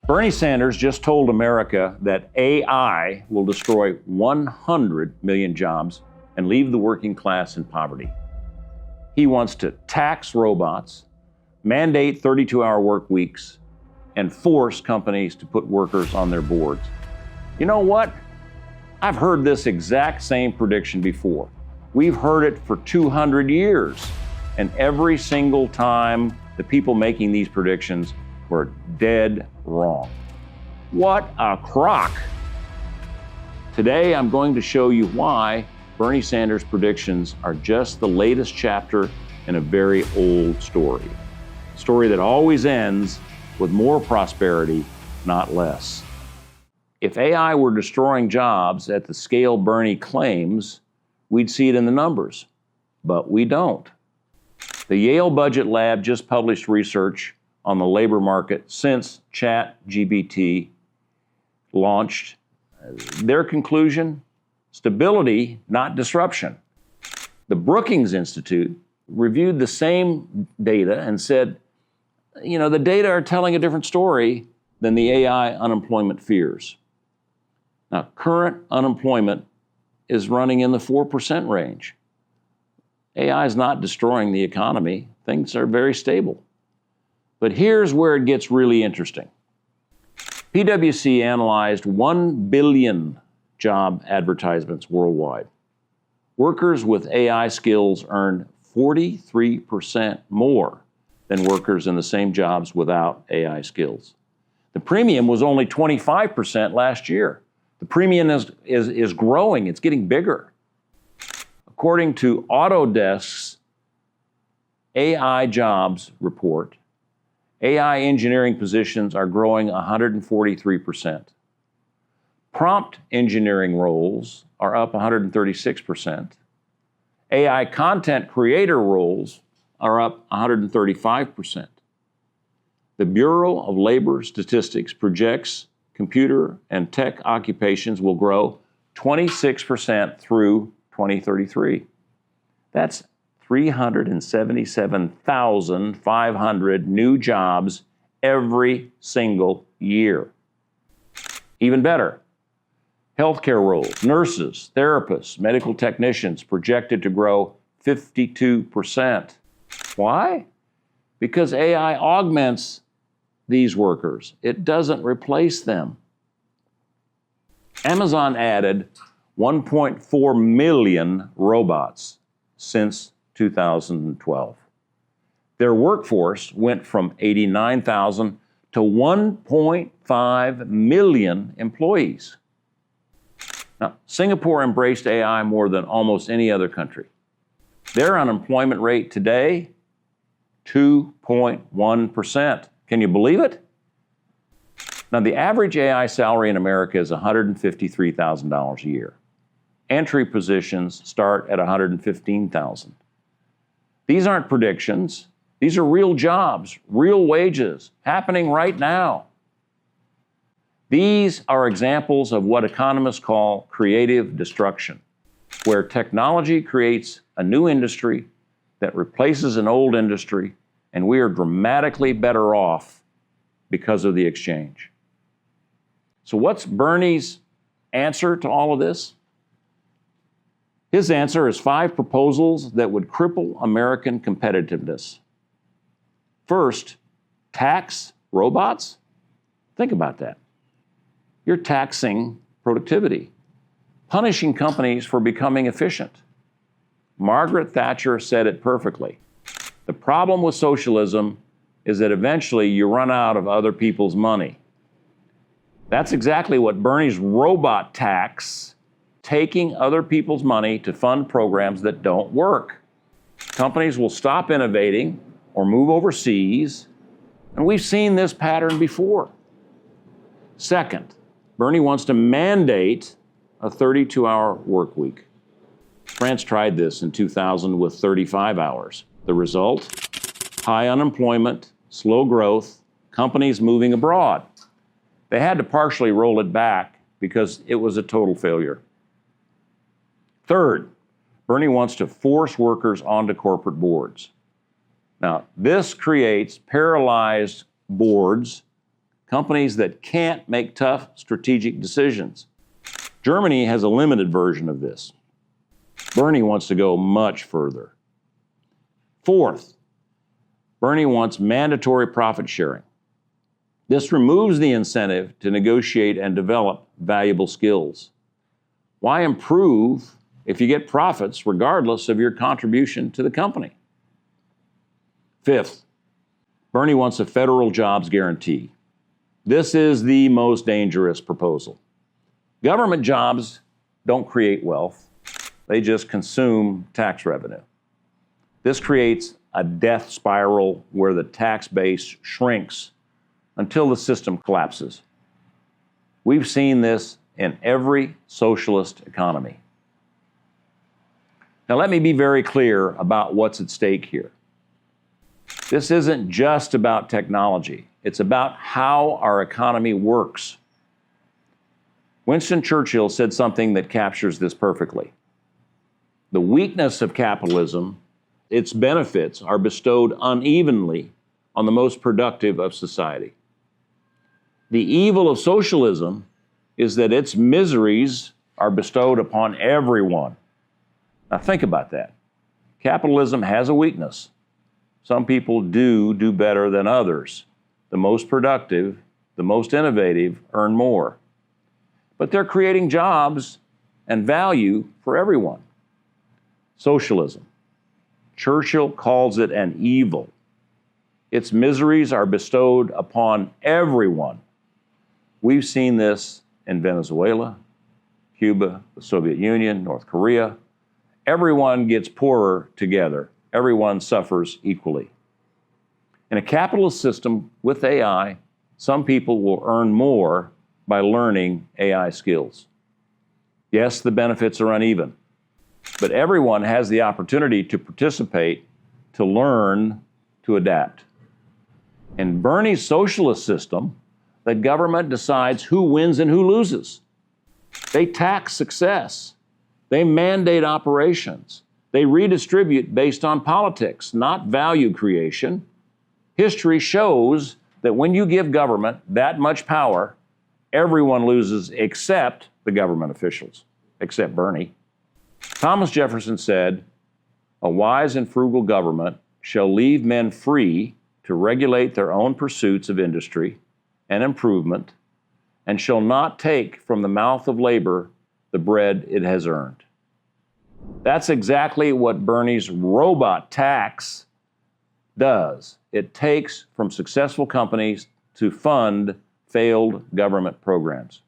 Bernie Sanders just told America that AI will destroy 100 million jobs and leave the working class in poverty. He wants to tax robots, mandate 32-hour work weeks, and force companies to put workers on their boards. You know what? I've heard this exact same prediction before. We've heard it for 200 years, and every single time the people making these predictions were dead wrong. What a crock! Today, I'm going to show you why Bernie Sanders' predictions are just the latest chapter in a very old story. A story that always ends with more prosperity, not less. If AI were destroying jobs at the scale Bernie claims, we'd see it in the numbers, but we don't. The Yale Budget Lab just published research on the labor market since ChatGPT launched. Their conclusion: stability, not disruption. The Brookings Institute reviewed the same data and said, the data are telling a different story than the AI unemployment fears. Now, current unemployment is running in the 4% range. AI is not destroying the economy. Things are very stable. But here's where it gets really interesting. PwC analyzed 1 billion job advertisements worldwide. Workers with AI skills earned 43% more than workers in the same jobs without AI skills. The premium was only 25% last year. The premium is growing, it's getting bigger. According to Autodesk's AI jobs report, AI engineering positions are growing 143%. Prompt engineering roles are up 136%. AI content creator roles are up 135%. The Bureau of Labor Statistics projects computer and tech occupations will grow 26% through 2033. That's 377,500 new jobs every single year. Even better, healthcare roles, nurses, therapists, medical technicians projected to grow 52%. Why? Because AI augments these workers. It doesn't replace them. Amazon added 1.4 million robots since 2012. Their workforce went from 89,000 to 1.5 million employees. Now, Singapore embraced AI more than almost any other country. Their unemployment rate today, 2.1%. Can you believe it? Now, the average AI salary in America is $153,000 a year. Entry positions start at $115,000. These aren't predictions. These are real jobs, real wages, happening right now. These are examples of what economists call creative destruction, where technology creates a new industry that replaces an old industry, and we are dramatically better off because of the exchange. So what's Bernie's answer to all of this? His answer is 5 proposals that would cripple American competitiveness. First, tax robots? Think about that. You're taxing productivity, punishing companies for becoming efficient. Margaret Thatcher said it perfectly. The problem with socialism is that eventually you run out of other people's money. That's exactly what Bernie's robot tax, taking other people's money to fund programs that don't work. Companies will stop innovating or move overseas, and we've seen this pattern before. Second, Bernie wants to mandate a 32-hour work week. France tried this in 2000 with 35 hours. The result? High unemployment, slow growth, companies moving abroad. They had to partially roll it back because it was a total failure. Third, Bernie wants to force workers onto corporate boards. Now, this creates paralyzed boards companies that can't make tough strategic decisions. Germany has a limited version of this. Bernie wants to go much further. Fourth, Bernie wants mandatory profit sharing. This removes the incentive to negotiate and develop valuable skills. Why improve if you get profits regardless of your contribution to the company? Fifth, Bernie wants a federal jobs guarantee. This is the most dangerous proposal. Government jobs don't create wealth. They just consume tax revenue. This creates a death spiral where the tax base shrinks until the system collapses. We've seen this in every socialist economy. Now, let me be very clear about what's at stake here. This isn't just about technology. It's about how our economy works. Winston Churchill said something that captures this perfectly. The weakness of capitalism, its benefits are bestowed unevenly on the most productive of society. The evil of socialism is that its miseries are bestowed upon everyone. Now think about that. Capitalism has a weakness. Some people do better than others. The most productive, the most innovative earn more. But they're creating jobs and value for everyone. Socialism. Churchill calls it an evil. Its miseries are bestowed upon everyone. We've seen this in Venezuela, Cuba, the Soviet Union, North Korea. Everyone gets poorer together. Everyone suffers equally. In a capitalist system with AI, some people will earn more by learning AI skills. Yes, the benefits are uneven, but everyone has the opportunity to participate, to learn, to adapt. In Bernie's socialist system, the government decides who wins and who loses. They tax success. They mandate operations. They redistribute based on politics, not value creation. History shows that when you give government that much power, everyone loses except the government officials, except Bernie. Thomas Jefferson said, "A wise and frugal government shall leave men free to regulate their own pursuits of industry and improvement, and shall not take from the mouth of labor the bread it has earned." That's exactly what Bernie's robot tax does. It takes from successful companies to fund failed government programs.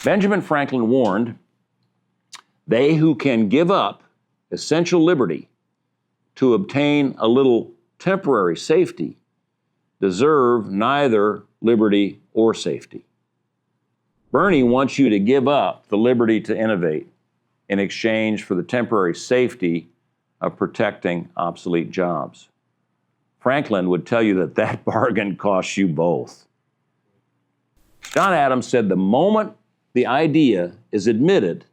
Benjamin Franklin warned, "They who can give up essential liberty to obtain a little temporary safety deserve neither liberty or safety." Bernie wants you to give up the liberty to innovate in exchange for the temporary safety of protecting obsolete jobs. Franklin would tell you that that bargain costs you both. John Adams said the moment the idea is admitted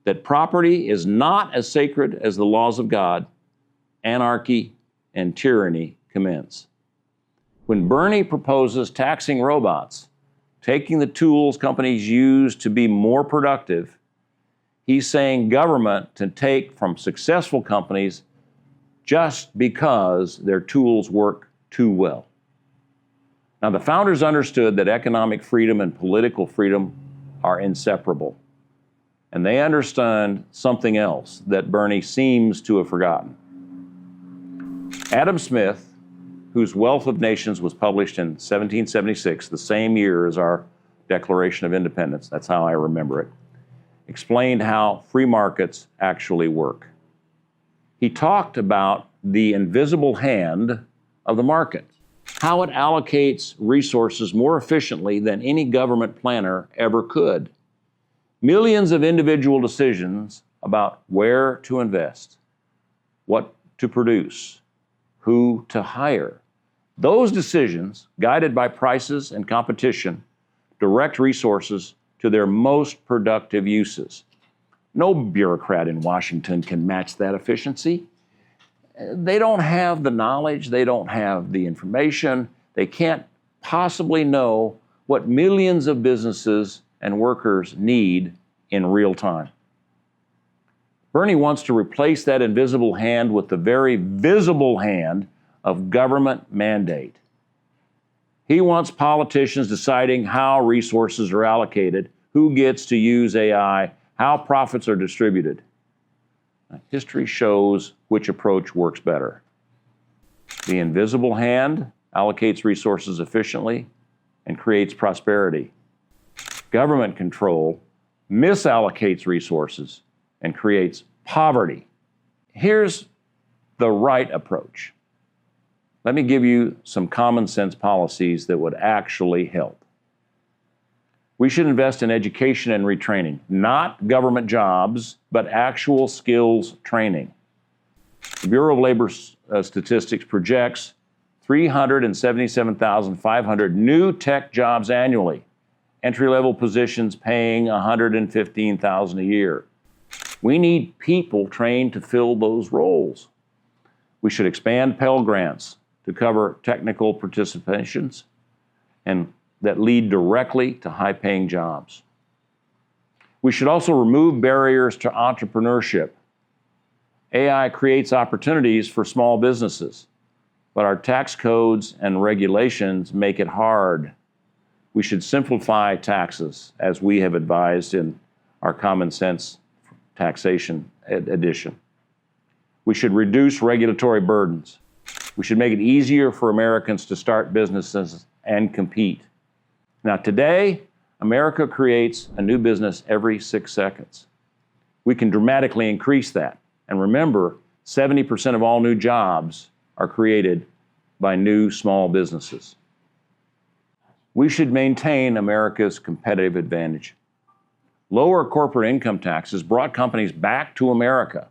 that property is not as sacred as the laws of God, anarchy and tyranny commence. When Bernie proposes taxing robots, taking the tools companies use to be more productive, he's saying government to take from successful companies just because their tools work too well. Now, the founders understood that economic freedom and political freedom are inseparable. And they understand something else that Bernie seems to have forgotten. Adam Smith, whose Wealth of Nations was published in 1776, the same year as our Declaration of Independence, that's how I remember it, explained how free markets actually work. He talked about the invisible hand of the market, how it allocates resources more efficiently than any government planner ever could. Millions of individual decisions about where to invest, what to produce, who to hire. Those decisions, guided by prices and competition, direct resources to their most productive uses. No bureaucrat in Washington can match that efficiency. They don't have the knowledge, they don't have the information, they can't possibly know what millions of businesses and workers need in real time. Bernie wants to replace that invisible hand with the very visible hand of government mandate. He wants politicians deciding how resources are allocated, who gets to use AI, how profits are distributed. History shows which approach works better. The invisible hand allocates resources efficiently and creates prosperity. Government control misallocates resources and creates poverty. Here's the right approach. Let me give you some common sense policies that would actually help. We should invest in education and retraining, not government jobs, but actual skills training. The Bureau of Labor Statistics projects 377,500 new tech jobs annually, entry-level positions paying $115,000 a year. We need people trained to fill those roles. We should expand Pell Grants to cover technical participations and that lead directly to high-paying jobs. We should also remove barriers to entrepreneurship. AI creates opportunities for small businesses, but our tax codes and regulations make it hard. We should simplify taxes, as we have advised in our Common Sense Taxation edition. We should reduce regulatory burdens. We should make it easier for Americans to start businesses and compete. Now, today, America creates a new business every 6 seconds. We can dramatically increase that. And remember, 70% of all new jobs are created by new small businesses. We should maintain America's competitive advantage. Lower corporate income taxes brought companies back to America.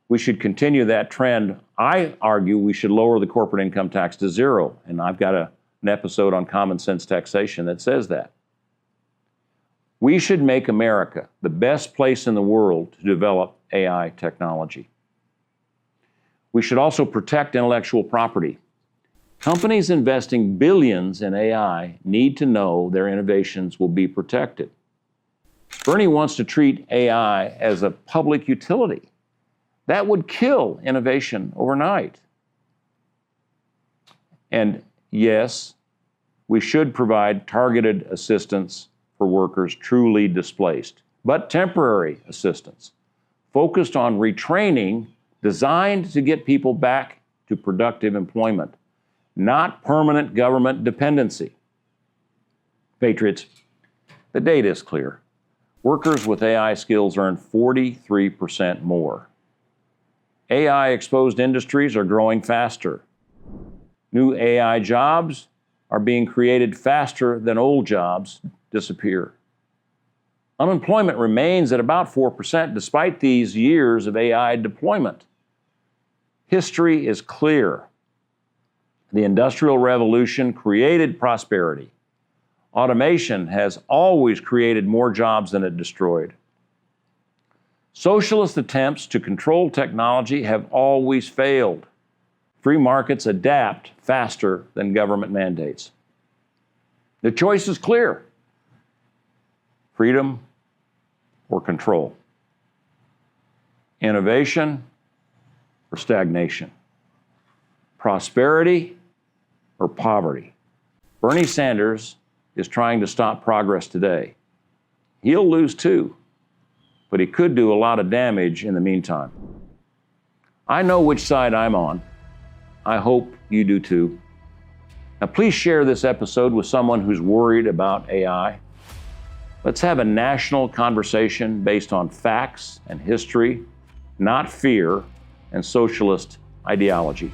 We should continue that trend. I argue we should lower the corporate income tax to zero, and I've got an episode on common sense taxation that says that. We should make America the best place in the world to develop AI technology. We should also protect intellectual property. Companies investing billions in AI need to know their innovations will be protected. Bernie wants to treat AI as a public utility. That would kill innovation overnight. And yes, we should provide targeted assistance for workers truly displaced, but temporary assistance, focused on retraining, designed to get people back to productive employment, not permanent government dependency. Patriots, the data is clear. Workers with AI skills earn 43% more. AI-exposed industries are growing faster. New AI jobs are being created faster than old jobs disappear. Unemployment remains at about 4% despite these years of AI deployment. History is clear. The Industrial Revolution created prosperity. Automation has always created more jobs than it destroyed. Socialist attempts to control technology have always failed. Free markets adapt faster than government mandates. The choice is clear: freedom or control, innovation or stagnation, prosperity or poverty. Bernie Sanders is trying to stop progress today. He'll lose too, but he could do a lot of damage in the meantime. I know which side I'm on. I hope you do too. Now, please share this episode with someone who's worried about AI. Let's have a national conversation based on facts and history, not fear and socialist ideology.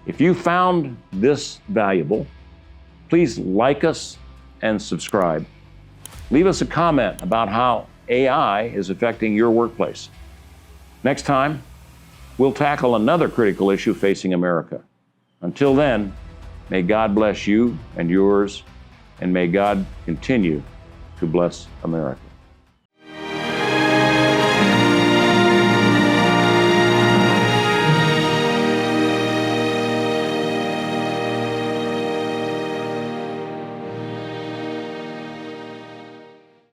If you found this valuable, please like us and subscribe. Leave us a comment about how AI is affecting your workplace. Next time, we'll tackle another critical issue facing America. Until then, may God bless you and yours, and may God continue to bless America.